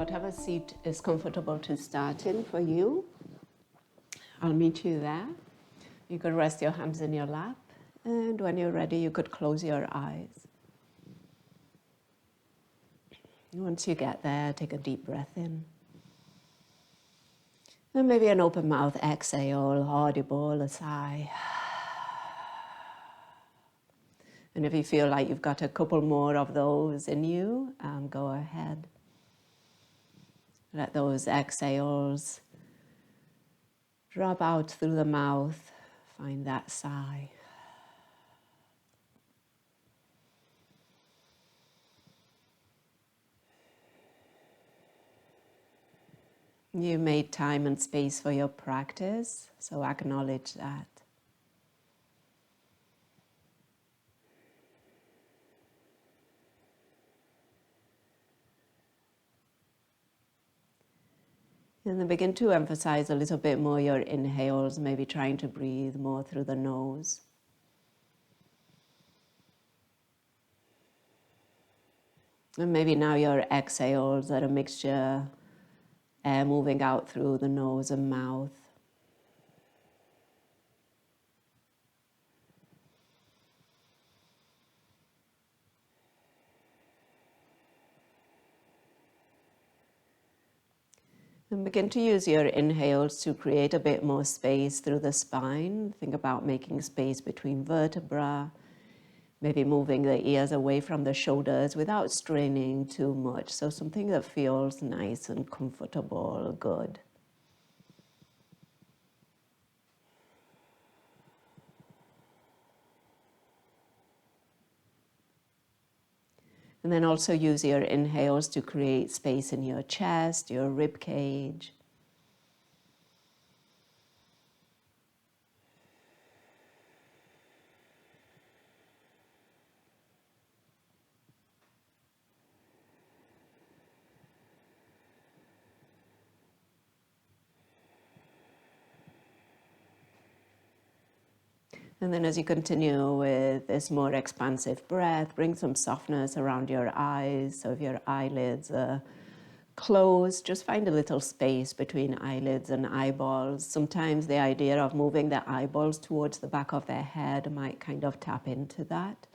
whatever seat is comfortable to start in for you. I'll meet you there. You could rest your hands in your lap, and when you're ready, you could close your eyes. Once you get there, take a deep breath in. And maybe an open mouth exhale, audible, a sigh. And if you feel like you've got a couple more of those in you, go ahead. Let those exhales drop out through the mouth. Find that sigh. You made time and space for your practice, so acknowledge that. And then begin to emphasize a little bit more your inhales, maybe trying to breathe more through the nose. And maybe now your exhales are a mixture, air moving out through the nose and mouth. And begin to use your inhales to create a bit more space through the spine. Think about making space between vertebrae, maybe moving the ears away from the shoulders without straining too much. So something that feels nice and comfortable, good. And then also use your inhales to create space in your chest, your rib cage. And then as you continue with this more expansive breath, bring some softness around your eyes. So if your eyelids are closed, just find a little space between eyelids and eyeballs. Sometimes the idea of moving the eyeballs towards the back of their head might kind of tap into that.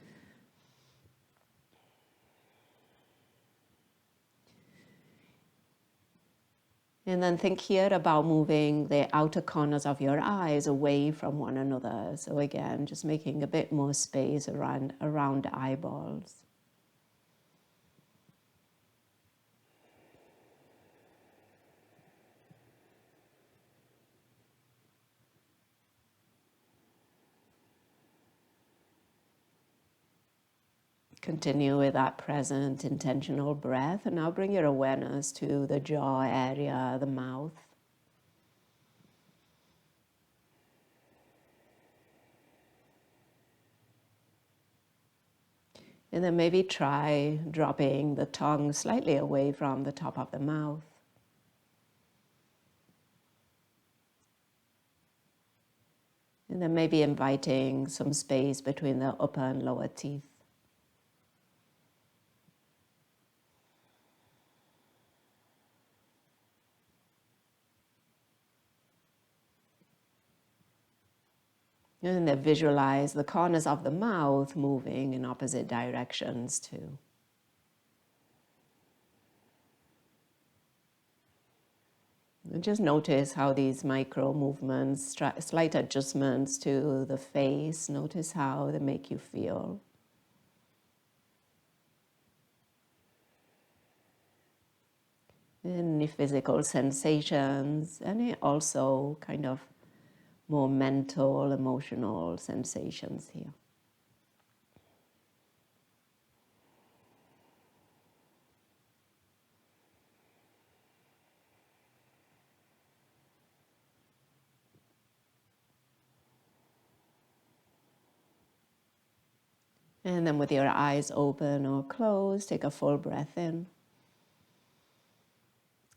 And then think here about moving the outer corners of your eyes away from one another. So again, just making a bit more space around the eyeballs. Continue with that present intentional breath, and now bring your awareness to the jaw area, the mouth. And then maybe try dropping the tongue slightly away from the top of the mouth. And then maybe inviting some space between the upper and lower teeth. And then visualize the corners of the mouth moving in opposite directions too. And just notice how these micro movements, slight adjustments to the face, notice how they make you feel. Any physical sensations, and also kind of more mental, emotional sensations here. And then with your eyes open or closed, take a full breath in.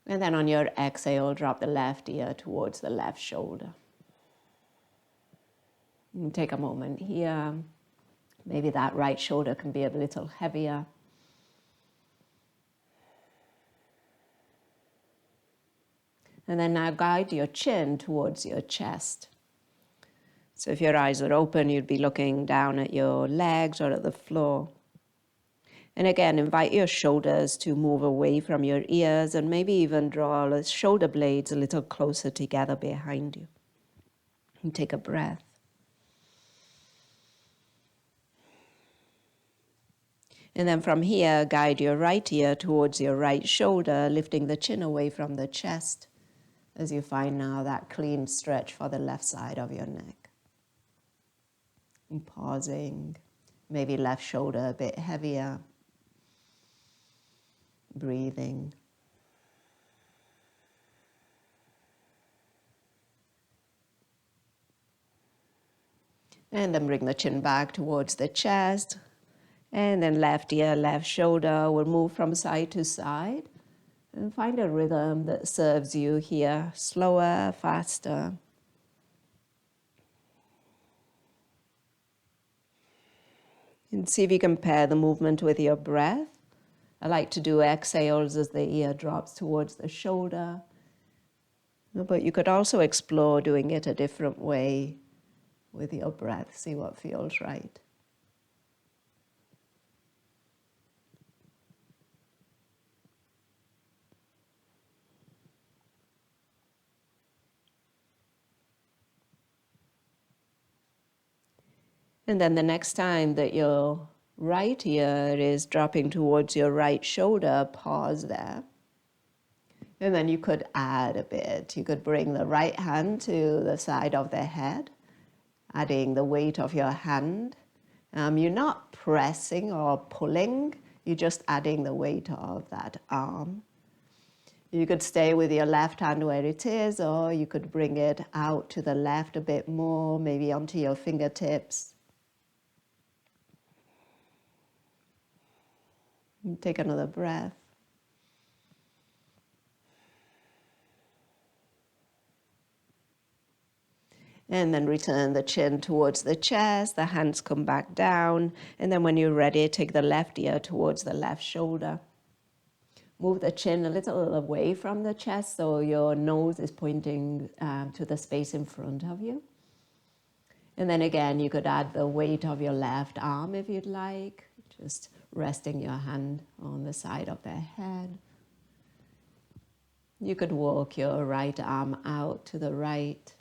And then on your exhale, drop the left ear towards the left shoulder. And take a moment here. Maybe that right shoulder can be a little heavier. And then now guide your chin towards your chest. So if your eyes are open, you'd be looking down at your legs or at the floor. And again, invite your shoulders to move away from your ears and maybe even draw the shoulder blades a little closer together behind you. And take a breath. And then from here, guide your right ear towards your right shoulder, lifting the chin away from the chest as you find now that clean stretch for the left side of your neck. And pausing, maybe left shoulder a bit heavier. Breathing. And then bring the chin back towards the chest. And then left ear, left shoulder will move from side to side. And find a rhythm that serves you here, slower, faster. And see if you can pair the movement with your breath. I like to do exhales as the ear drops towards the shoulder. But you could also explore doing it a different way with your breath. See what feels right. And then the next time that your right ear is dropping towards your right shoulder, pause there. And then you could add a bit. You could bring the right hand to the side of the head, adding the weight of your hand. You're not pressing or pulling, you're just adding the weight of that arm. You could stay with your left hand where it is, or you could bring it out to the left a bit more, maybe onto your fingertips. Take another breath. And then return the chin towards the chest, the hands come back down, and then when you're ready, take the left ear towards the left shoulder. Move the chin a little away from the chest so your nose is pointing to the space in front of you. And then again, you could add the weight of your left arm if you'd like, just resting your hand on the side of the head. You could walk your right arm out to the right.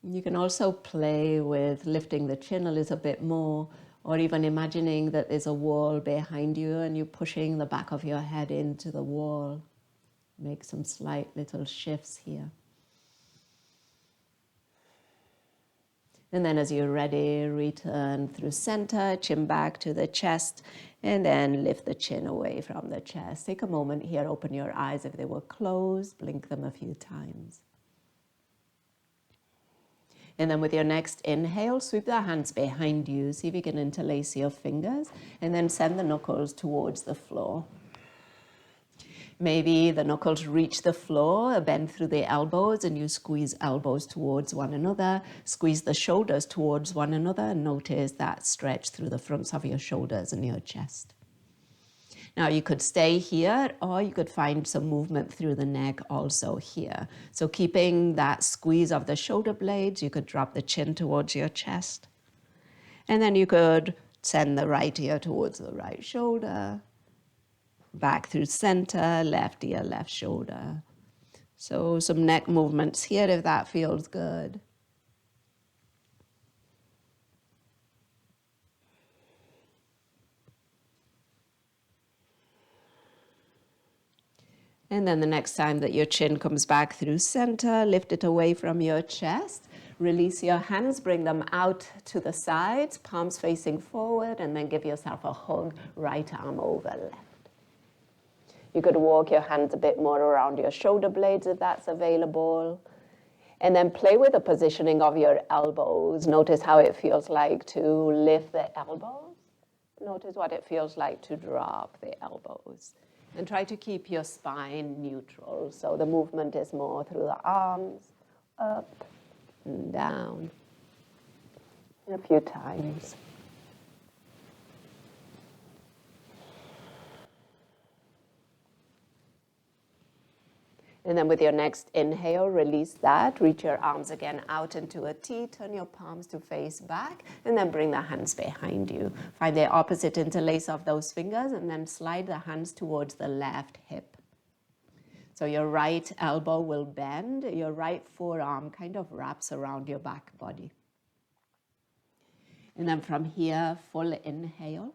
You can also play with lifting the chin a little bit more, or even imagining that there's a wall behind you and you're pushing the back of your head into the wall. Make some slight little shifts here. And then as you're ready, return through center, chin back to the chest, and then lift the chin away from the chest. Take a moment here, open your eyes if they were closed, blink them a few times. And then with your next inhale, sweep the hands behind you. See if you can interlace your fingers, and then send the knuckles towards the floor. Maybe the knuckles reach the floor, bend through the elbows, and you squeeze elbows towards one another. Squeeze the shoulders towards one another, and notice that stretch through the fronts of your shoulders and your chest. Now you could stay here, or you could find some movement through the neck also here. So keeping that squeeze of the shoulder blades, you could drop the chin towards your chest. And then you could send the right ear towards the right shoulder. Back through center, left ear, left shoulder. So some neck movements here if that feels good. And then the next time that your chin comes back through center, lift it away from your chest. Release your hands, bring them out to the sides, palms facing forward, and then give yourself a hug, right arm over left. You could walk your hands a bit more around your shoulder blades if that's available. And then play with the positioning of your elbows. Notice how it feels like to lift the elbows. Notice what it feels like to drop the elbows. And try to keep your spine neutral. So the movement is more through the arms, up and down. A few times. And then with your next inhale, release that. Reach your arms again out into a T. Turn your palms to face back. And then bring the hands behind you. Find the opposite interlace of those fingers. And then slide the hands towards the left hip. So your right elbow will bend. Your right forearm kind of wraps around your back body. And then from here, full inhale.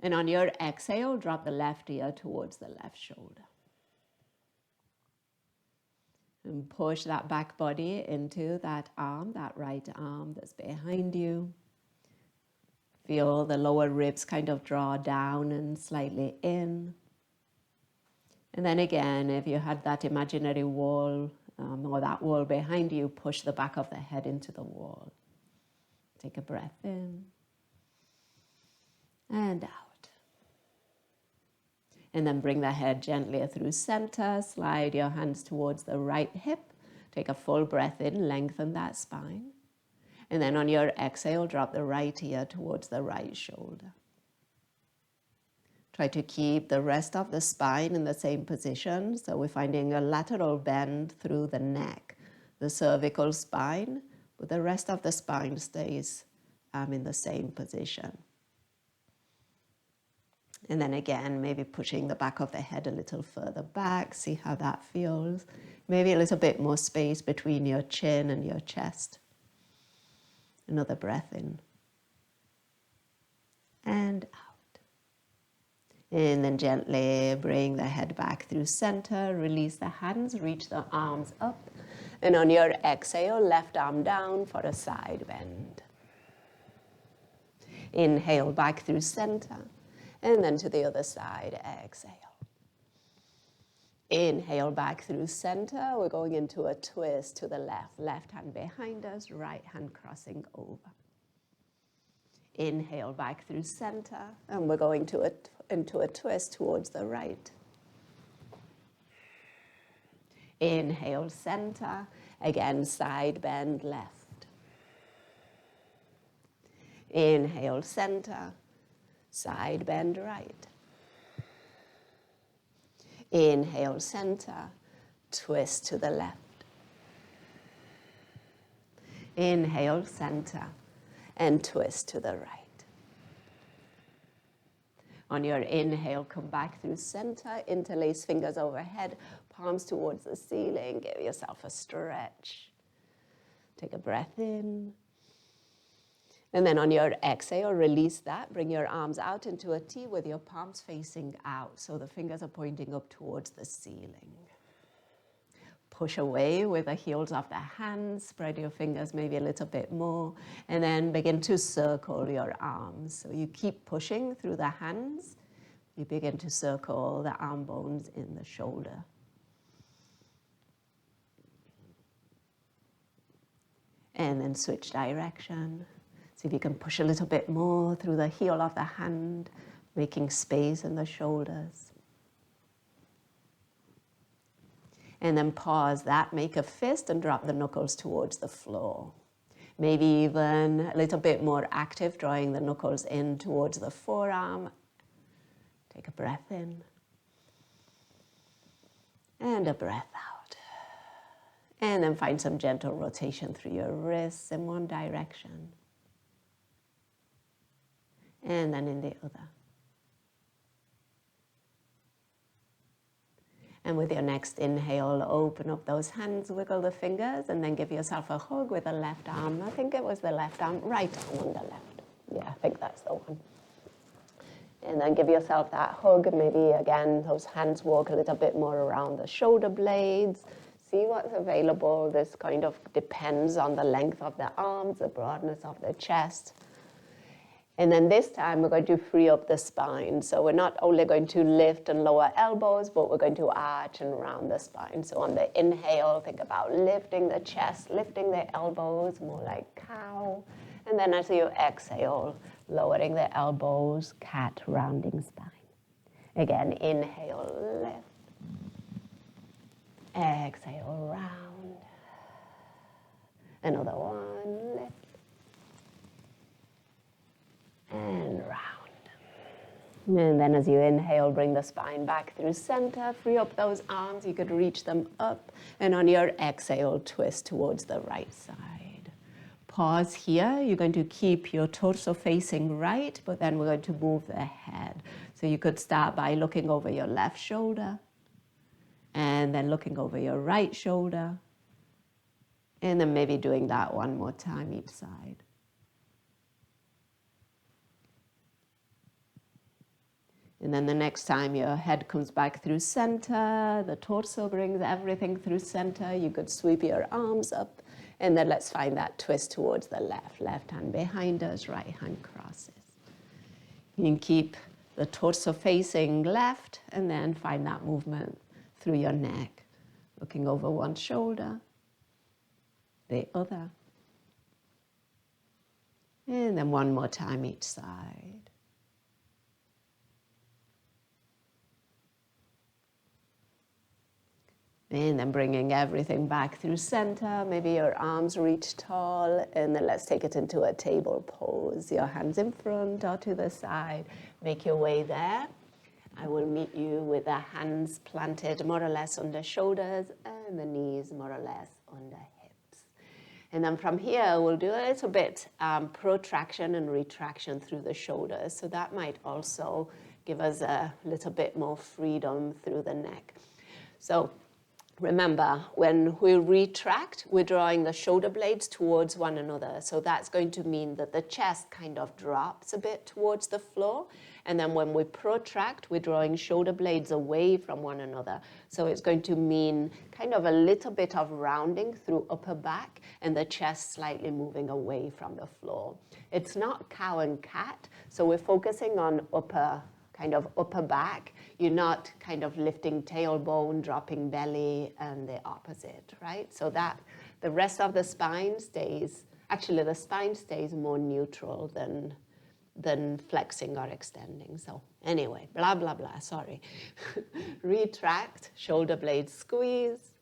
And on your exhale, drop the left ear towards the left shoulder. And push that back body into that arm, that right arm that's behind you. Feel the lower ribs kind of draw down and slightly in. And then again, if you had that imaginary wall or that wall behind you, push the back of the head into the wall. Take a breath in and out. And then bring the head gently through center. Slide your hands towards the right hip. Take a full breath in, lengthen that spine. And then on your exhale, drop the right ear towards the right shoulder. Try to keep the rest of the spine in the same position. So we're finding a lateral bend through the neck, the cervical spine, but the rest of the spine stays in the same position. And then again, maybe pushing the back of the head a little further back. See how that feels. Maybe a little bit more space between your chin and your chest. Another breath in. And out. And then gently bring the head back through center. Release the hands, reach the arms up. And on your exhale, left arm down for a side bend. Inhale back through center. And then to the other side, exhale. Inhale back through center. We're going into a twist to the left. Left hand behind us, right hand crossing over. Inhale back through center. And we're going into a twist towards the right. Inhale center. Again, side bend left. Inhale center. Side bend right. Inhale center, twist to the left. Inhale center and twist to the right. On your inhale, come back through center, interlace fingers overhead, palms towards the ceiling, give yourself a stretch. Take a breath in. And then on your exhale, release that. Bring your arms out into a T with your palms facing out. So the fingers are pointing up towards the ceiling. Push away with the heels of the hands. Spread your fingers maybe a little bit more. And then begin to circle your arms. So you keep pushing through the hands. You begin to circle the arm bones in the shoulder. And then switch direction. See if you can push a little bit more through the heel of the hand, making space in the shoulders. And then pause that, make a fist and drop the knuckles towards the floor. Maybe even a little bit more active, drawing the knuckles in towards the forearm. Take a breath in. And a breath out. And then find some gentle rotation through your wrists in one direction. And then in the other. And with your next inhale, open up those hands, wiggle the fingers, and then give yourself a hug with the left arm. I think it was the left arm, right arm on the left. Yeah, I think that's the one. And then give yourself that hug. Maybe, again, those hands walk a little bit more around the shoulder blades. See what's available. This kind of depends on the length of the arms, the broadness of the chest. And then this time we're going to free up the spine. So we're not only going to lift and lower elbows, but we're going to arch and round the spine. So on the inhale, think about lifting the chest, lifting the elbows, more like cow. And then as you exhale, lowering the elbows, cat, rounding spine. Again, inhale, lift. Exhale, round. Another one, lift. And round. And then as you inhale, bring the spine back through center, free up those arms, you could reach them up, and on your exhale, twist towards the right side. Pause here, you're going to keep your torso facing right, but then we're going to move the head. So you could start by looking over your left shoulder, and then looking over your right shoulder, and then maybe doing that one more time each side. And then the next time your head comes back through center, the torso brings everything through center, you could sweep your arms up, and then let's find that twist towards the left. Left hand behind us, right hand crosses. You can keep the torso facing left, and then find that movement through your neck. Looking over one shoulder, the other. And then one more time each side. And then bringing everything back through center. Maybe your arms reach tall, and then let's take it into a table pose. Your hands in front or to the side. Make your way there. I will meet you with the hands planted more or less on the shoulders and the knees more or less on the hips. And then from here, we'll do a little bit protraction and retraction through the shoulders. So that might also give us a little bit more freedom through the neck. So remember, when we retract, we're drawing the shoulder blades towards one another. So that's going to mean that the chest kind of drops a bit towards the floor. And then when we protract, we're drawing shoulder blades away from one another. So it's going to mean kind of a little bit of rounding through upper back and the chest slightly moving away from the floor. It's not cow and cat, so we're focusing on upper back. You're not kind of lifting tailbone, dropping belly, and the opposite, right? So that the rest of the spine stays, actually the spine stays more neutral than flexing or extending. So anyway, blah, blah, blah, sorry. Retract, shoulder blades squeeze.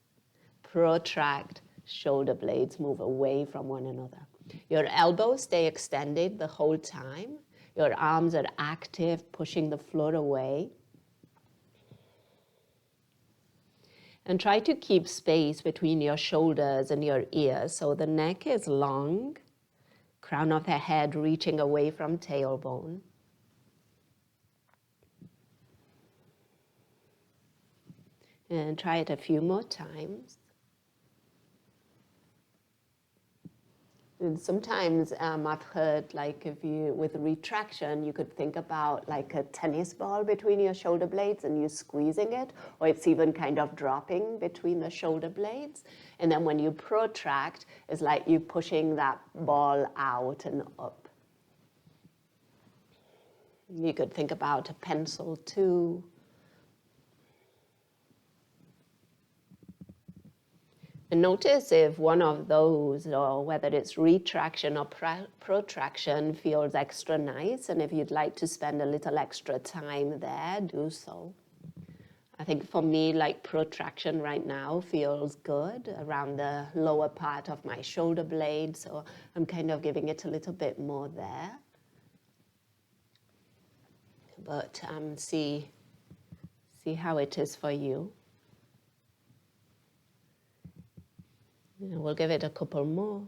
Protract, shoulder blades move away from one another. Your elbows stay extended the whole time. Your arms are active, pushing the floor away. And try to keep space between your shoulders and your ears. So the neck is long, crown of the head reaching away from tailbone. And try it a few more times. And sometimes I've heard, like, if you, with retraction, you could think about like a tennis ball between your shoulder blades and you squeezing it, or it's even kind of dropping between the shoulder blades. And then when you protract, it's like you pushing that ball out and up. You could think about a pencil too. And notice if one of those, or whether it's retraction or protraction, feels extra nice. And if you'd like to spend a little extra time there, do so. I think for me, like protraction right now feels good around the lower part of my shoulder blade. So I'm kind of giving it a little bit more there. But see how it is for you. We'll give it a couple more.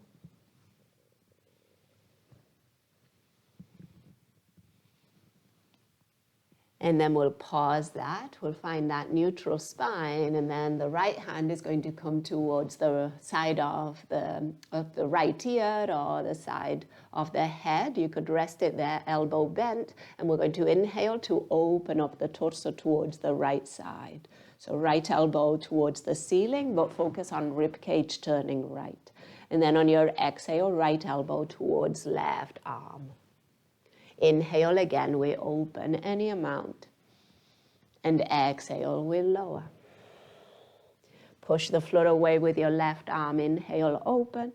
And then we'll pause that. We'll find that neutral spine, and then the right hand is going to come towards the side of the right ear or the side of the head. You could rest it there, elbow bent, and we're going to inhale to open up the torso towards the right side. So right elbow towards the ceiling, but focus on rib cage turning right. And then on your exhale, right elbow towards left arm. Inhale again, we open any amount. And exhale, we lower. Push the floor away with your left arm. Inhale, open.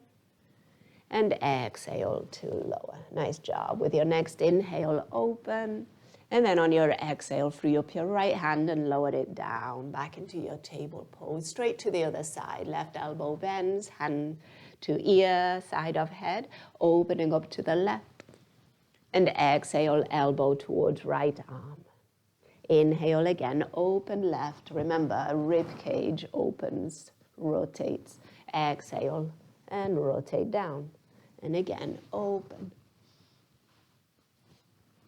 And exhale to lower. Nice job. With your next inhale, open. And then on your exhale, free up your right hand and lower it down back into your table pose. Straight to the other side. Left elbow bends, hand to ear, side of head, opening up to the left. And exhale, elbow towards right arm. Inhale again, open left. Remember, a rib cage opens, rotates. Exhale and rotate down. And again, open.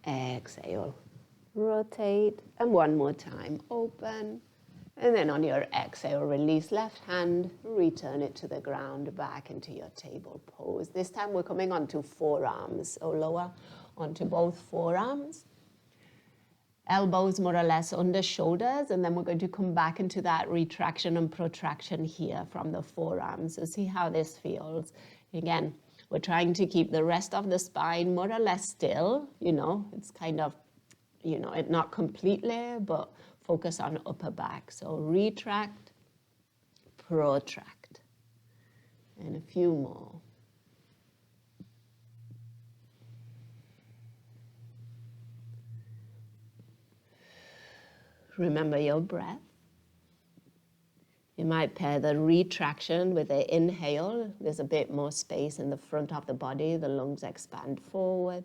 Exhale, rotate. And one more time, open. And then on your exhale, release left hand, return it to the ground, back into your table pose. This time we're coming onto forearms, so lower onto both forearms. Elbows more or less under shoulders, and then we're going to come back into that retraction and protraction here from the forearms. So see how this feels. Again, we're trying to keep the rest of the spine more or less still, it's kind of, not completely, but focus on upper back. So retract, protract, and a few more. Remember your breath. You might pair the retraction with the inhale. There's a bit more space in the front of the body. The lungs expand forward.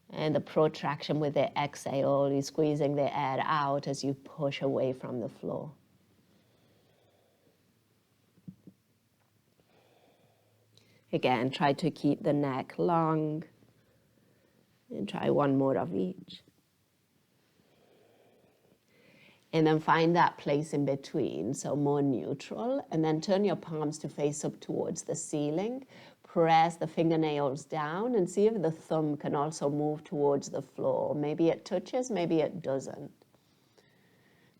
And the protraction with the exhale, you're squeezing the air out as you push away from the floor. Again, try to keep the neck long. And try one more of each. And then find that place in between, so more neutral. And then turn your palms to face up towards the ceiling. Press the fingernails down and see if the thumb can also move towards the floor. Maybe it touches, maybe it doesn't.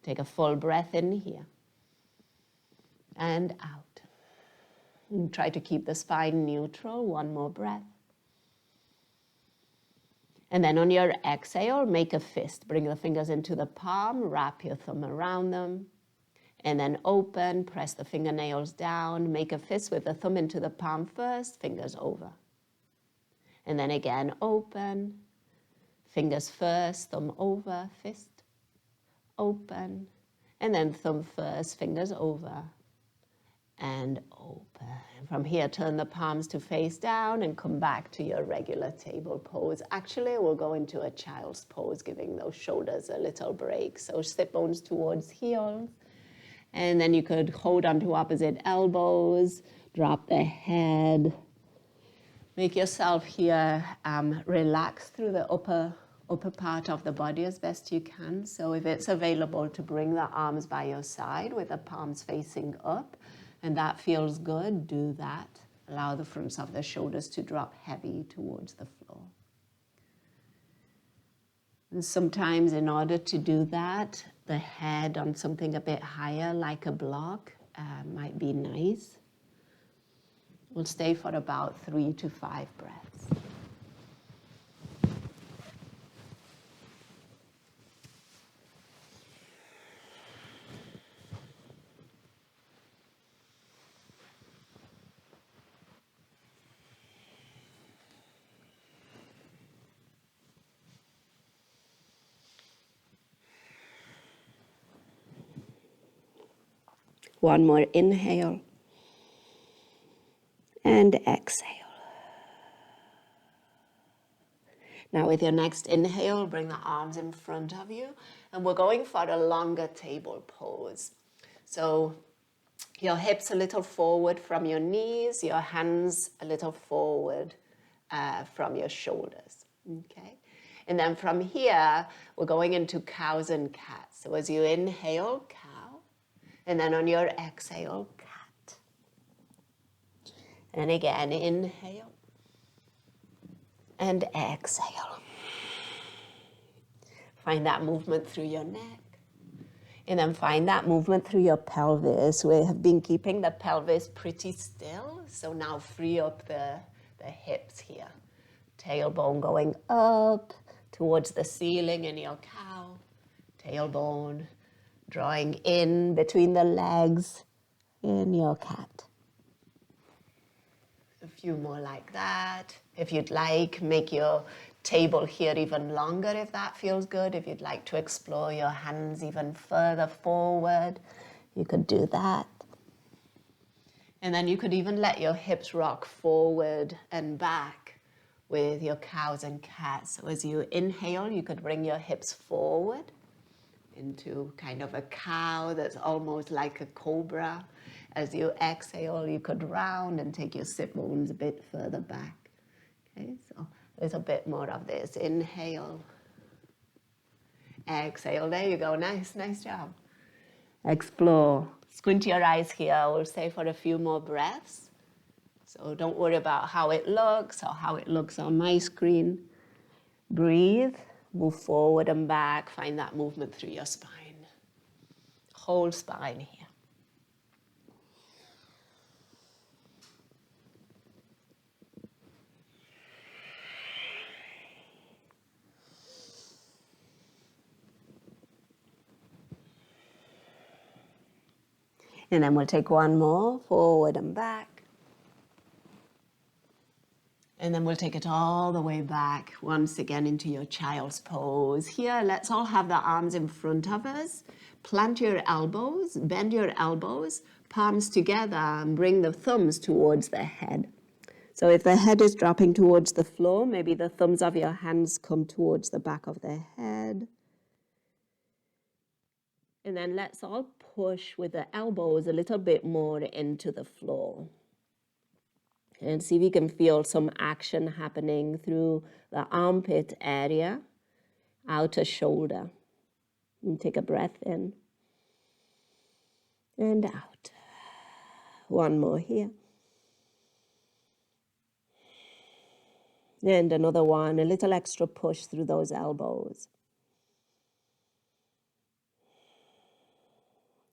Take a full breath in here and out. And try to keep the spine neutral. One more breath. And then on your exhale, make a fist. Bring the fingers into the palm, wrap your thumb around them. And then open, press the fingernails down, make a fist with the thumb into the palm first, fingers over. And then again, open, fingers first, thumb over, fist, open. And then thumb first, fingers over, and open. From here, turn the palms to face down and come back to your regular table pose. Actually, we'll go into a child's pose, giving those shoulders a little break. So sit bones towards heels. And then you could hold onto opposite elbows, drop the head. Make yourself here relax through the upper part of the body as best you can. So if it's available to bring the arms by your side with the palms facing up, and that feels good, do that. Allow the fronts of the shoulders to drop heavy towards the floor. And sometimes in order to do that, the head on something a bit higher, like a block, might be nice. We'll stay for about 3 to 5 breaths. One more inhale and exhale. Now with your next inhale, bring the arms in front of you, and we're going for a longer table pose. So your hips a little forward from your knees, your hands a little forward from your shoulders, okay? And then from here, we're going into cows and cats. So as you inhale, cow. And then on your exhale, cat. And again, inhale and exhale. Find that movement through your neck. And then find that movement through your pelvis. We have been keeping the pelvis pretty still. So now free up the hips here. Tailbone going up towards the ceiling in your cow. Tailbone drawing in between the legs in your cat. A few more like that. If you'd like, make your table here even longer if that feels good. If you'd like to explore your hands even further forward, you could do that. And then you could even let your hips rock forward and back with your cows and cats. So as you inhale, you could bring your hips forward. into kind of a cow that's almost like a cobra. As you exhale, you could round and take your sit bones a bit further back. Okay, so there's a bit more of this. Inhale. Exhale. There you go. Nice job. Explore. Squint your eyes here. We'll stay for a few more breaths. So don't worry about how it looks or how it looks on my screen. Breathe. Move forward and back. Find that movement through your spine. Whole spine here. And then we'll take one more, forward and back. And then we'll take it all the way back once again into your child's pose. Here, let's all have the arms in front of us. Plant your elbows, bend your elbows, palms together, and bring the thumbs towards the head. So if the head is dropping towards the floor, maybe the thumbs of your hands come towards the back of the head. And then let's all push with the elbows a little bit more into the floor. And see if you can feel some action happening through the armpit area, outer shoulder. And take a breath in and out. One more here. And another one, a little extra push through those elbows.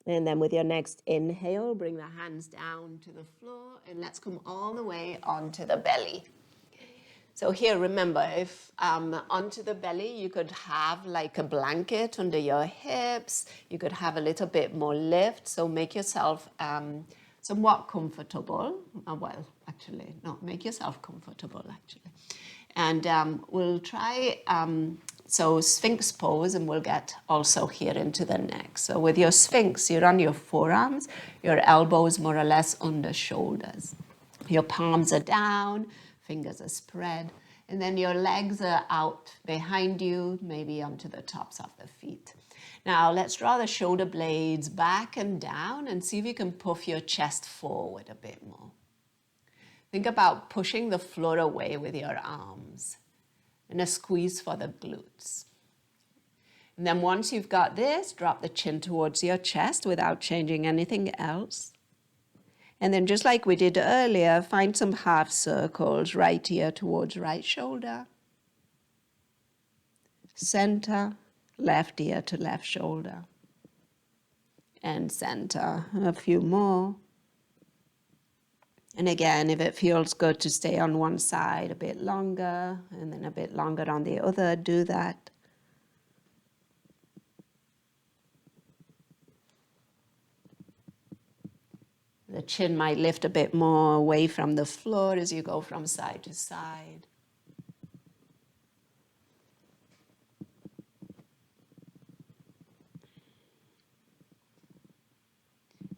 And then with your next inhale, bring the hands down to the floor and let's come all the way onto the belly. So here, remember, if onto the belly, you could have like a blanket under your hips. You could have a little bit more lift. So make yourself somewhat comfortable. Well, actually, no, make yourself comfortable, actually. And we'll try... So Sphinx pose, and we'll get also here into the neck. So with your Sphinx, you're on your forearms, your elbows more or less under shoulders. Your palms are down, fingers are spread, and then your legs are out behind you, maybe onto the tops of the feet. Now let's draw the shoulder blades back and down and see if you can puff your chest forward a bit more. Think about pushing the floor away with your arms. And a squeeze for the glutes. And then once you've got this, drop the chin towards your chest without changing anything else. And then just like we did earlier, find some half circles, right ear towards right shoulder. Center, left ear to left shoulder. And center, a few more. And again, if it feels good to stay on one side a bit longer and then a bit longer on the other, do that. The chin might lift a bit more away from the floor as you go from side to side.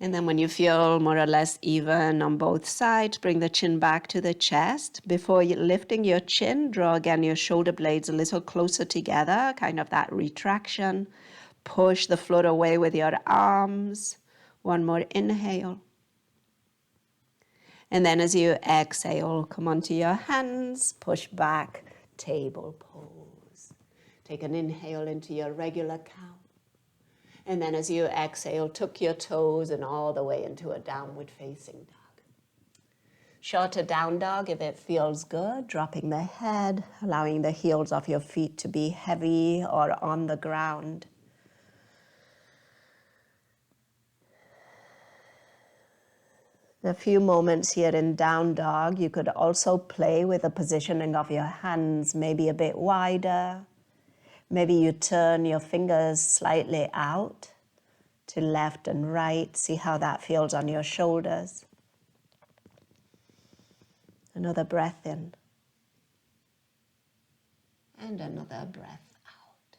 And then when you feel more or less even on both sides, bring the chin back to the chest. Before lifting your chin, draw again your shoulder blades a little closer together, kind of that retraction. Push the floor away with your arms. One more inhale. And then as you exhale, come onto your hands, push back, table pose. Take an inhale into your regular cow. And then as you exhale, tuck your toes and all the way into a downward facing dog. Shorter down dog if it feels good, dropping the head, allowing the heels of your feet to be heavy or on the ground. A few moments here in down dog, you could also play with the positioning of your hands, maybe a bit wider. Maybe you turn your fingers slightly out to left and right. See how that feels on your shoulders. Another breath in. And another breath out.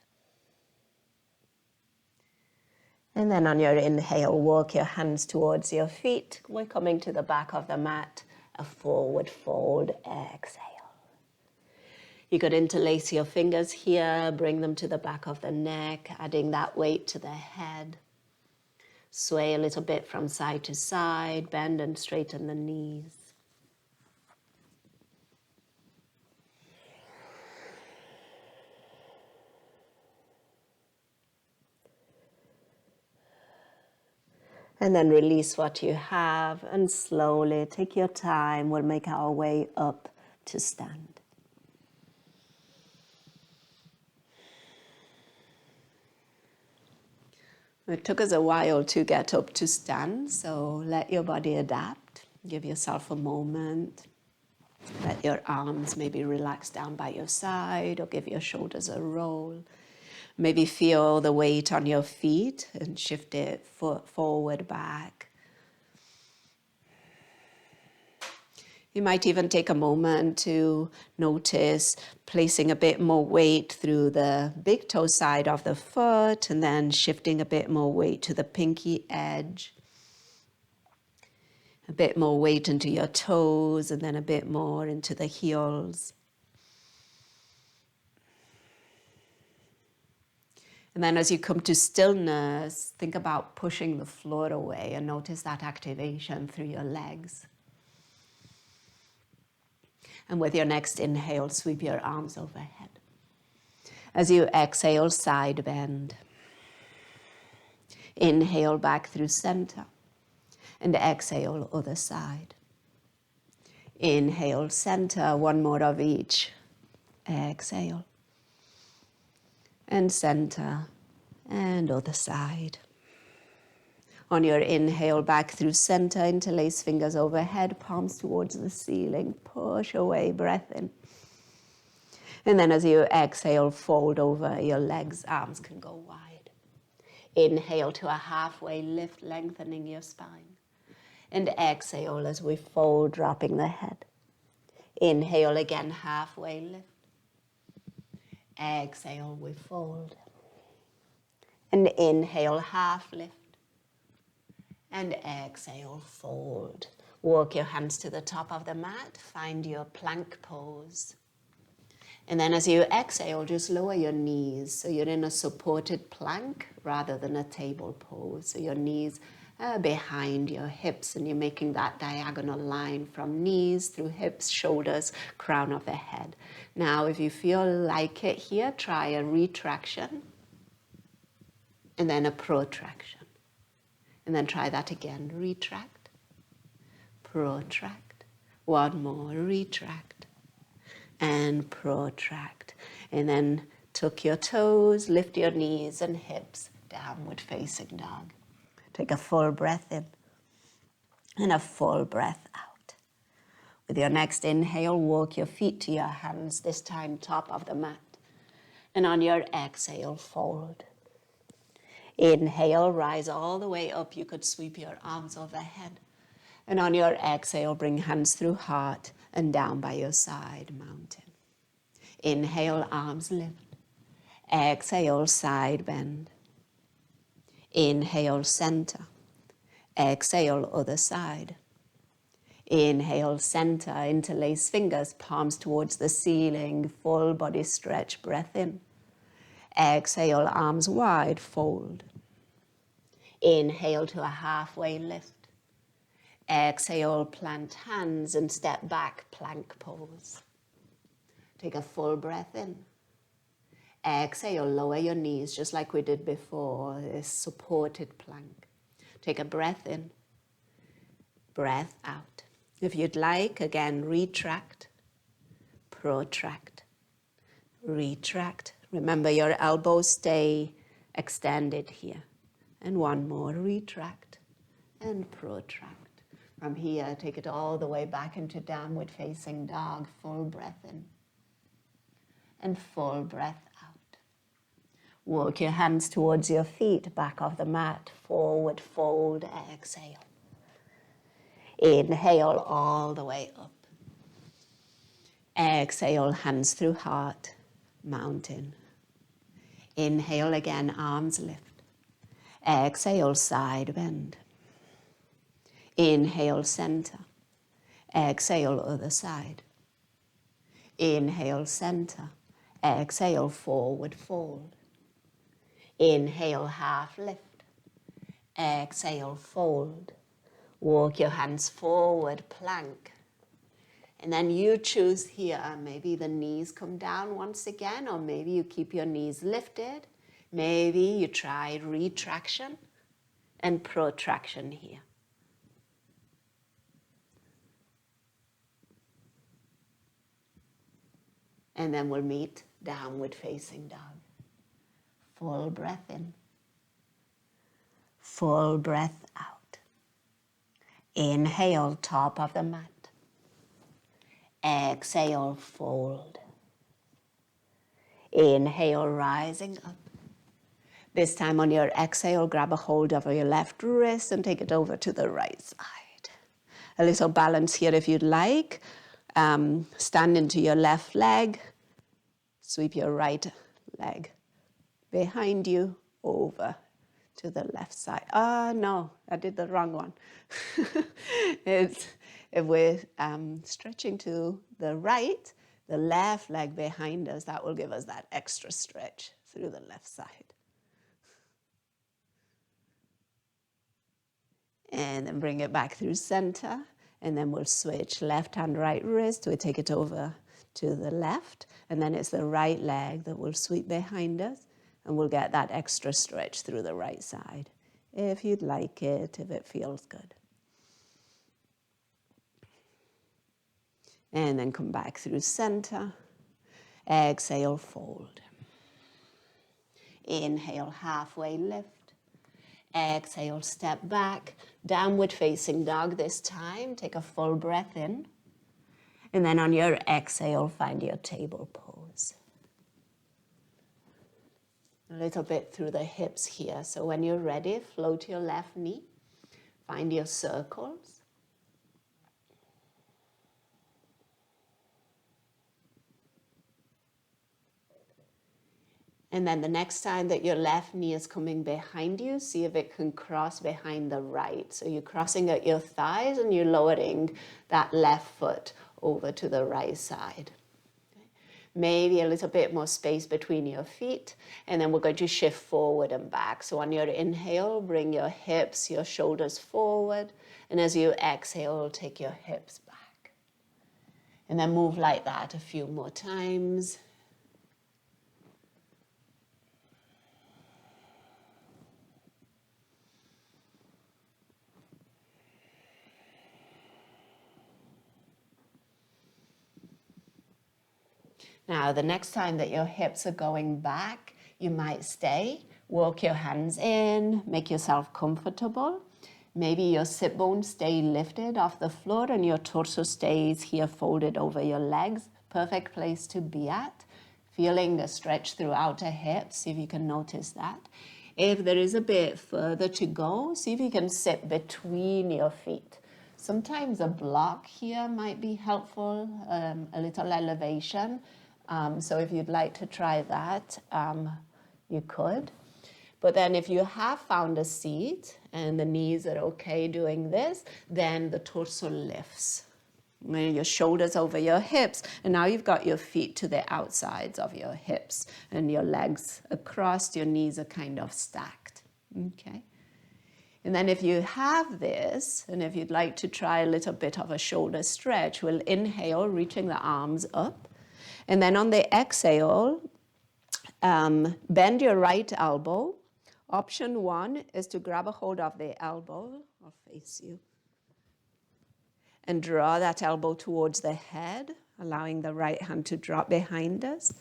And then on your inhale, walk your hands towards your feet. We're coming to the back of the mat. A forward fold, exhale. You could interlace your fingers here, bring them to the back of the neck, adding that weight to the head. Sway a little bit from side to side, bend and straighten the knees. And then release what you have and slowly take your time. We'll make our way up to stand. It took us a while to get up to stand, so let your body adapt. Give yourself a moment. Let your arms maybe relax down by your side or give your shoulders a roll. Maybe feel the weight on your feet and shift it forward, back. You might even take a moment to notice placing a bit more weight through the big toe side of the foot and then shifting a bit more weight to the pinky edge. A bit more weight into your toes and then a bit more into the heels. And then as you come to stillness, think about pushing the floor away and notice that activation through your legs. And with your next inhale, sweep your arms overhead. As you exhale, side bend. Inhale back through center. And exhale, other side. Inhale, center, one more of each. Exhale. And center, and other side. On your inhale, back through center, interlace fingers overhead, palms towards the ceiling, push away, breath in. And then as you exhale, fold over your legs, arms can go wide. Inhale to a halfway lift, lengthening your spine. And exhale as we fold, dropping the head. Inhale again, halfway lift. Exhale, we fold. And inhale, half lift. And exhale, fold. Walk your hands to the top of the mat. Find your plank pose. And then as you exhale, just lower your knees. So you're in a supported plank rather than a table pose. So your knees are behind your hips and you're making that diagonal line from knees through hips, shoulders, crown of the head. Now, if you feel like it here, try a retraction and then a protraction. And then try that again. Retract, protract. One more. Retract and protract. And then tuck your toes, lift your knees and hips, downward facing dog. Take a full breath in and a full breath out. With your next inhale, walk your feet to your hands, this time top of the mat. And on your exhale, fold. Inhale, rise all the way up. You could sweep your arms overhead. And on your exhale, bring hands through heart and down by your side, mountain. Inhale, arms lift. Exhale, side bend. Inhale, center. Exhale, other side. Inhale, center, interlace fingers, palms towards the ceiling, full body stretch, breath in. Exhale, arms wide, fold. Inhale to a halfway lift. Exhale, plant hands and step back, plank pose. Take a full breath in. Exhale, lower your knees just like we did before, this supported plank. Take a breath in, breath out. If you'd like, again, retract, protract, retract. Remember your elbows stay extended here. And one more, retract and protract. From here, take it all the way back into downward facing dog, full breath in and full breath out. Walk your hands towards your feet, back of the mat, forward fold, exhale. Inhale all the way up. Exhale, hands through heart, mountain. Inhale again, arms lift. Exhale, side bend. Inhale, center. Exhale, other side. Inhale, center. Exhale, forward fold. Inhale, half lift. Exhale, fold. Walk your hands forward, plank. And then you choose here, maybe the knees come down once again, or maybe you keep your knees lifted. Maybe you try retraction and protraction here. And then we'll meet downward facing dog. Full breath in. Full breath out. Inhale, top of the mat. Exhale, fold. Inhale, rising up. This time on your exhale, grab a hold of your left wrist and take it over to the right side. A little balance here if you'd like. Stand into your left leg. Sweep your right leg behind you over to the left side. No, I did the wrong one. If we're stretching to the right, the left leg behind us, that will give us that extra stretch through the left side. And then bring it back through center. And then we'll switch left hand, right wrist. We take it over to the left. And then it's the right leg that will sweep behind us. And we'll get that extra stretch through the right side, if you'd like it, if it feels good. And then come back through center. Exhale, fold. Inhale, halfway lift. Exhale, step back. Downward facing dog this time. Take a full breath in. And then on your exhale, find your table pose. A little bit through the hips here. So when you're ready, float your left knee. Find your circles. And then the next time that your left knee is coming behind you, see if it can cross behind the right. So you're crossing at your thighs and you're lowering that left foot over to the right side. Maybe a little bit more space between your feet. And then we're going to shift forward and back. So on your inhale, bring your hips, your shoulders forward. And as you exhale, take your hips back. And then move like that a few more times. Now, the next time that your hips are going back, you might stay. Walk your hands in, make yourself comfortable. Maybe your sit bones stay lifted off the floor and your torso stays here folded over your legs. Perfect place to be at. Feeling a stretch throughout the hips, see if you can notice that. If there is a bit further to go, see if you can sit between your feet. Sometimes a block here might be helpful, a little elevation. So if you'd like to try that, you could. But then if you have found a seat and the knees are okay doing this, then the torso lifts. Your shoulders over your hips, and now you've got your feet to the outsides of your hips and your legs across, your knees are kind of stacked. Okay. And then if you have this, and if you'd like to try a little bit of a shoulder stretch, we'll inhale, reaching the arms up. And then on the exhale, bend your right elbow. Option 1 is to grab a hold of the elbow. I'll face you. And draw that elbow towards the head, allowing the right hand to drop behind us.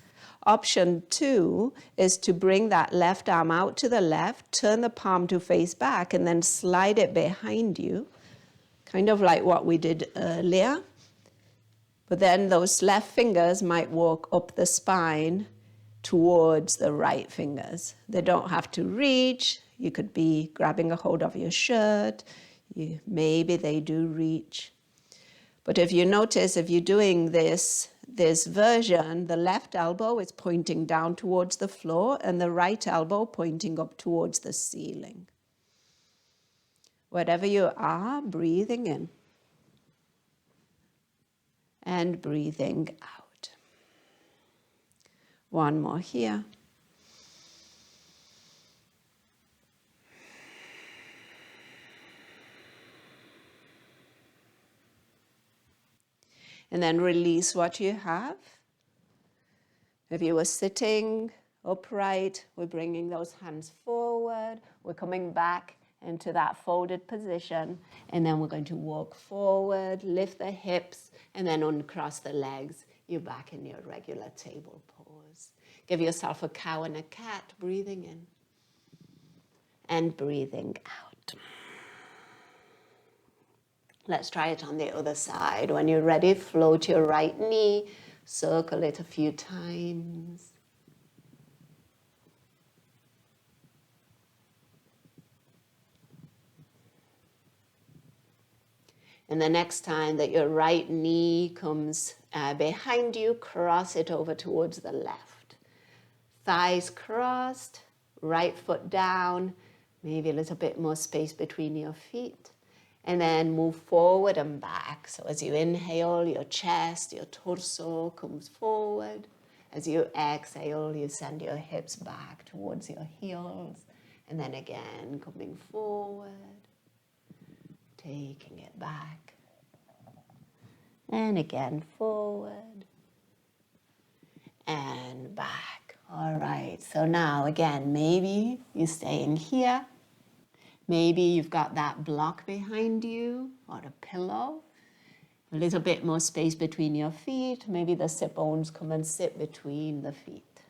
Option 2 is to bring that left arm out to the left, turn the palm to face back, and then slide it behind you, kind of like what we did earlier. But then those left fingers might walk up the spine towards the right fingers. They don't have to reach. You could be grabbing a hold of your shirt. Maybe they do reach. But if you notice, if you're doing this version, the left elbow is pointing down towards the floor and the right elbow pointing up towards the ceiling. Wherever you are, breathing in and breathing out. One more here. And then release what you have. If you were sitting upright, we're bringing those hands forward. We're coming back into that folded position. And then we're going to walk forward, lift the hips, and then uncross the legs. You're back in your regular table pose. Give yourself a cow and a cat, breathing in and breathing out. Let's try it on the other side. When you're ready, float your right knee, circle it a few times. And the next time that your right knee comes behind you, cross it over towards the left. Thighs crossed, right foot down, maybe a little bit more space between your feet. And then move forward and back. So as you inhale, your chest, your torso comes forward. As you exhale, you send your hips back towards your heels. And then again, coming forward, taking it back. And again, forward and back. All right, so now again, maybe you're staying here. Maybe you've got that block behind you or a pillow. A little bit more space between your feet. Maybe the sit bones come and sit between the feet.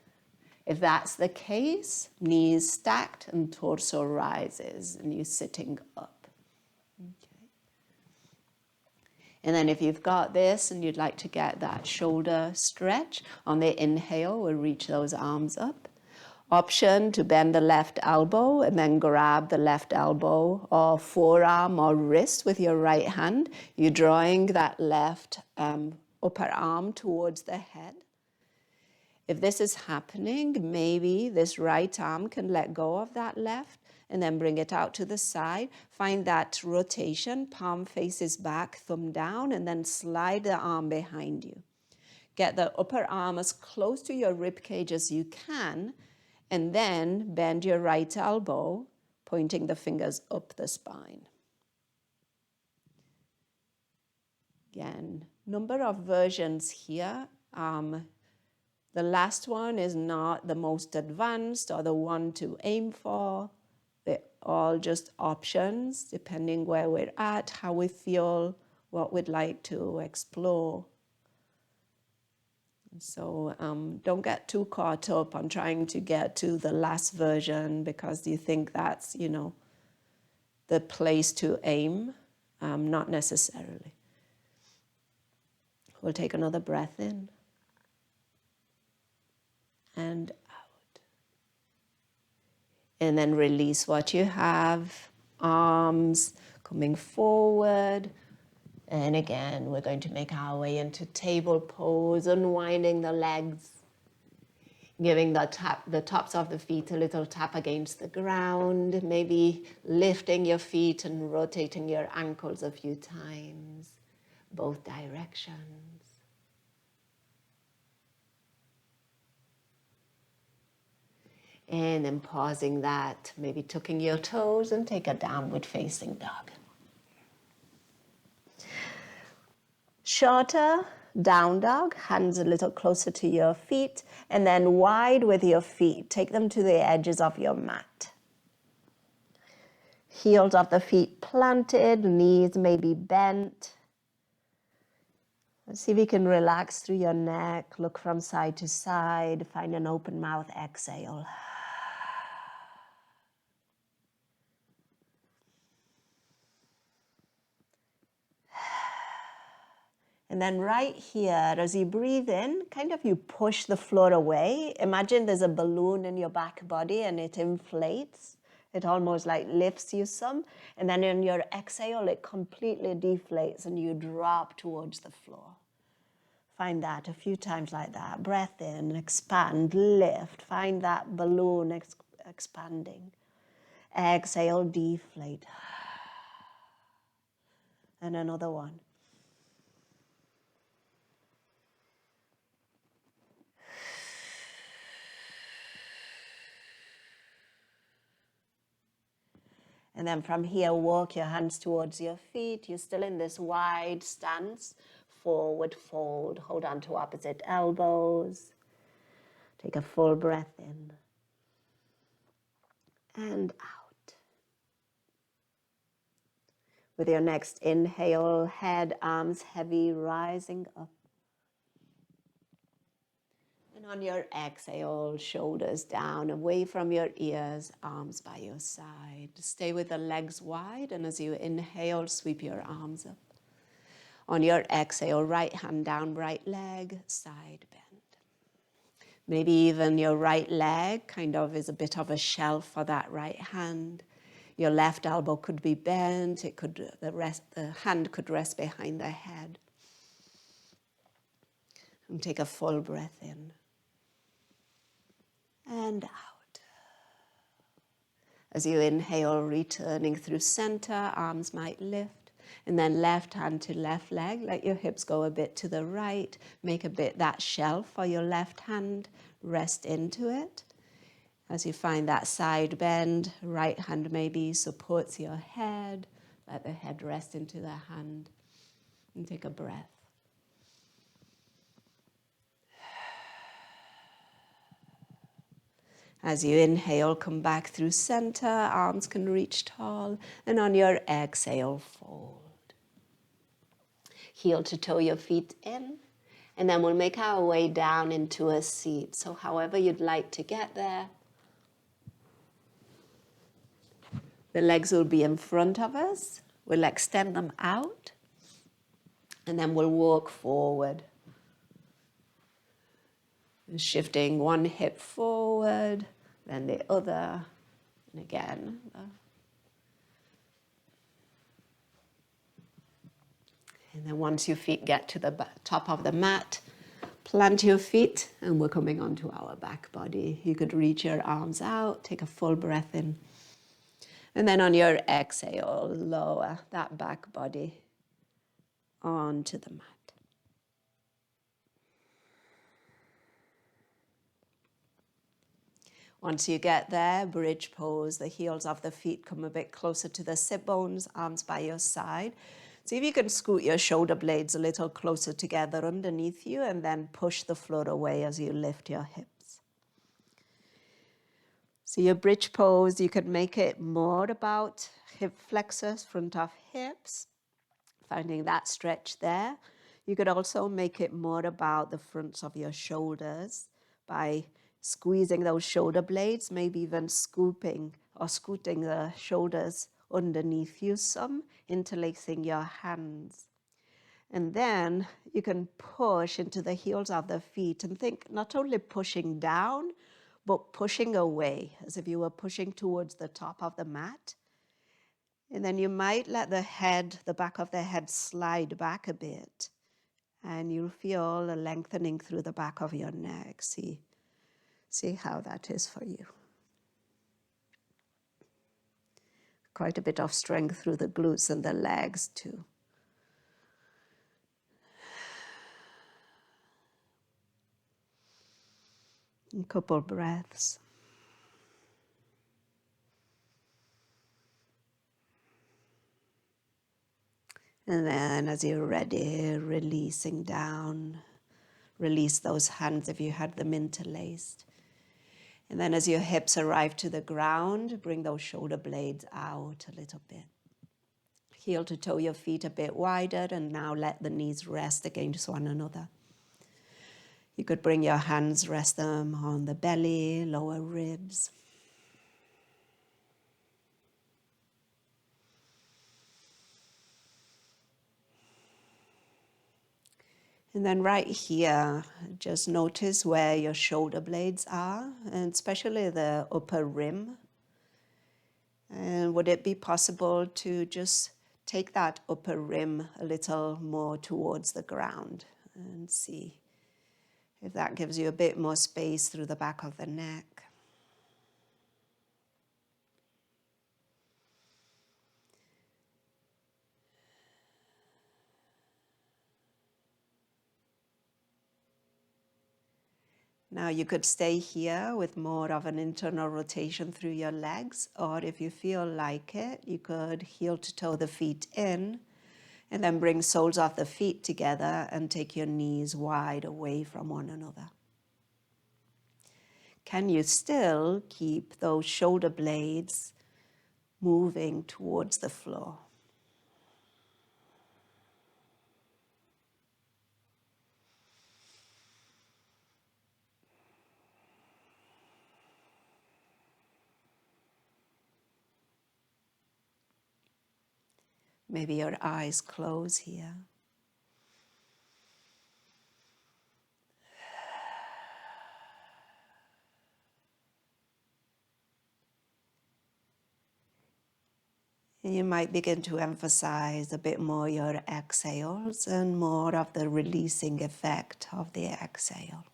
If that's the case, knees stacked and torso rises and you're sitting up. Okay. And then if you've got this and you'd like to get that shoulder stretch, on the inhale, we'll reach those arms up. Option to bend the left elbow and then grab the left elbow or forearm or wrist with your right hand. You're drawing that left upper arm towards the head. If this is happening, maybe this right arm can let go of that left and then bring it out to the side. Find that rotation, palm faces back, thumb down, and then slide the arm behind you. Get the upper arm as close to your rib cage as you can, and then bend your right elbow, pointing the fingers up the spine. Again, number of versions here. The last one is not the most advanced or the one to aim for. They're all just options, depending where we're at, how we feel, what we'd like to explore. So don't get too caught up on trying to get to the last version because you think that's, the place to aim. Not necessarily. We'll take another breath in and out. And then release what you have. Arms coming forward. And again, we're going to make our way into table pose, unwinding the legs, giving the tops of the feet a little tap against the ground, maybe lifting your feet and rotating your ankles a few times, both directions. And then pausing that, maybe tucking your toes and take a downward facing dog. Shorter down dog, hands a little closer to your feet, and then wide with your feet. Take them to the edges of your mat. Heels of the feet planted, knees may be bent. Let's see if you can relax through your neck, look from side to side, find an open mouth exhale. And then right here, as you breathe in, kind of you push the floor away. Imagine there's a balloon in your back body and it inflates. It almost like lifts you some. And then in your exhale, it completely deflates and you drop towards the floor. Find that a few times like that. Breath in, expand, lift. Find that balloon expanding. Exhale, deflate. And another one. And then from here, walk your hands towards your feet. You're still in this wide stance. Forward fold. Hold on to opposite elbows. Take a full breath in and out. With your next inhale, head, arms heavy, rising up. And on your exhale, shoulders down, away from your ears, arms by your side. Stay with the legs wide, and as you inhale, sweep your arms up. On your exhale, right hand down, right leg, side bend. Maybe even your right leg kind of is a bit of a shelf for that right hand. Your left elbow could be bent. The hand could rest behind the head. And take a full breath in and out. As you inhale, returning through center, arms might lift. And then left hand to left leg, let your hips go a bit to the right. Make a bit that shelf for your left hand. Rest into it. As you find that side bend, right hand maybe supports your head. Let the head rest into the hand. And take a breath. As you inhale, come back through center, arms can reach tall, and on your exhale, fold. Heel to toe your feet in, and then we'll make our way down into a seat. So however you'd like to get there. The legs will be in front of us. We'll extend them out, and then we'll walk forward. Shifting one hip forward, then the other, and again. And then once your feet get to the top of the mat, plant your feet, and we're coming onto our back body. You could reach your arms out, take a full breath in. And then on your exhale, lower that back body onto the mat. Once you get there, bridge pose, the heels of the feet come a bit closer to the sit bones, arms by your side. See if you can scoot your shoulder blades a little closer together underneath you, and then push the floor away as you lift your hips. So your bridge pose, you could make it more about hip flexors, front of hips, finding that stretch there. You could also make it more about the fronts of your shoulders by squeezing those shoulder blades, maybe even scooping or scooting the shoulders underneath you some, interlacing your hands. And then you can push into the heels of the feet and think not only pushing down, but pushing away, as if you were pushing towards the top of the mat. And then you might let the head, the back of the head slide back a bit, and you'll feel a lengthening through the back of your neck. See how that is for you. Quite a bit of strength through the glutes and the legs too. A couple breaths. And then as you're ready, releasing down. Release those hands if you had them interlaced. And then as your hips arrive to the ground, bring those shoulder blades out a little bit. Heel to toe your feet a bit wider, and now let the knees rest against one another. You could bring your hands, rest them on the belly, lower ribs. And then right here, just notice where your shoulder blades are, and especially the upper rim. And would it be possible to just take that upper rim a little more towards the ground and see if that gives you a bit more space through the back of the neck. Now you could stay here with more of an internal rotation through your legs, or if you feel like it, you could heel to toe the feet in and then bring soles of the feet together and take your knees wide away from one another. Can you still keep those shoulder blades moving towards the floor? Maybe your eyes close here. And you might begin to emphasize a bit more your exhales and more of the releasing effect of the exhale.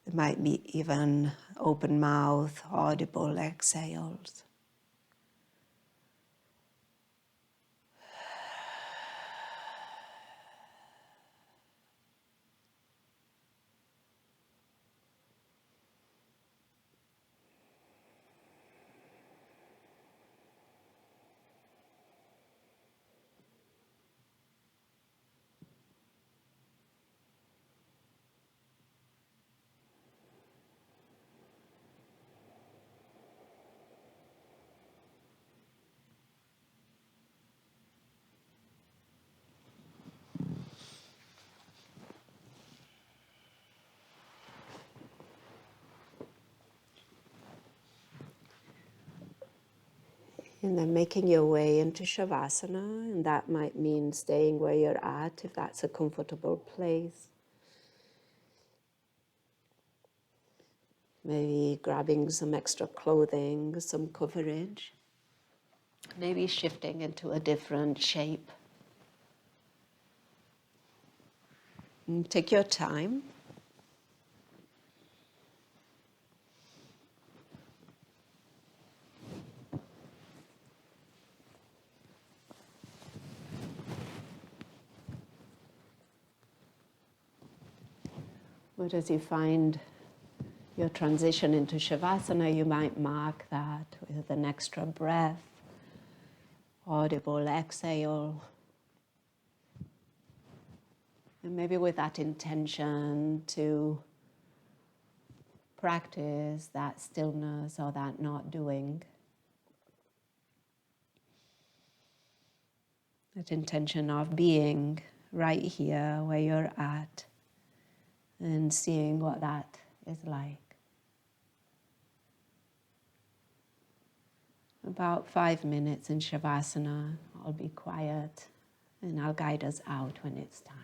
It might be even open mouth, audible exhales. And then making your way into Shavasana, and that might mean staying where you're at if that's a comfortable place. Maybe grabbing some extra clothing, some coverage. Maybe shifting into a different shape. And take your time. But as you find your transition into Shavasana, you might mark that with an extra breath, audible exhale. And maybe with that intention to practice that stillness or that not doing. That intention of being right here where you're at and seeing what that is like. About 5 minutes in Shavasana, I'll be quiet and I'll guide us out when it's time.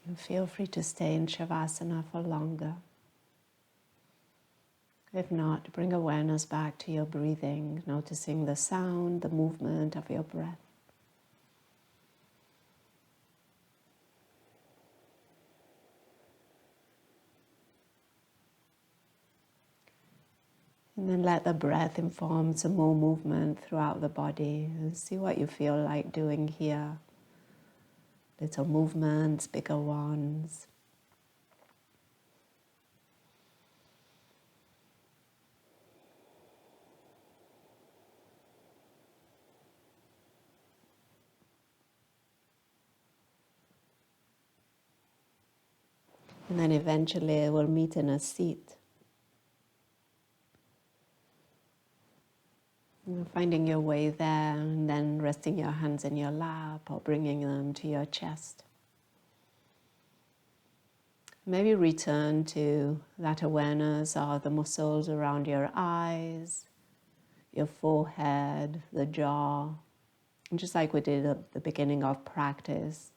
And feel free to stay in Shavasana for longer. If not, bring awareness back to your breathing, noticing the sound, the movement of your breath. And then let the breath inform some more movement throughout the body. And see what you feel like doing here. Little movements, bigger ones. And then eventually we'll meet in a seat. Finding your way there and then resting your hands in your lap or bringing them to your chest. Maybe return to that awareness of the muscles around your eyes, your forehead, the jaw. And just like we did at the beginning of practice,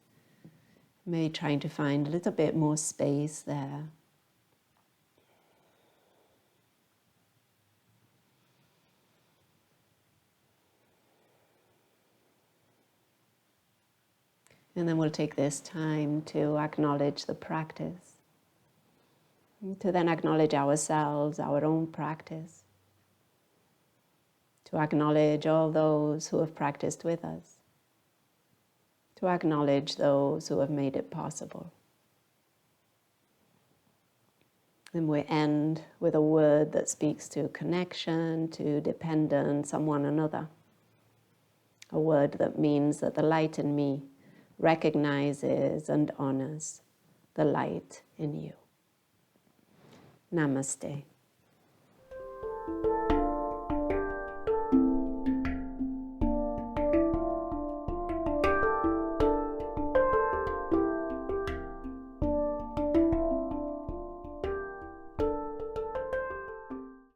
maybe trying to find a little bit more space there. And then we'll take this time to acknowledge the practice, to then acknowledge ourselves, our own practice, to acknowledge all those who have practiced with us, to acknowledge those who have made it possible. And we end with a word that speaks to connection, to dependence on one another. A word that means that the light in me recognizes and honors the light in you. Namaste.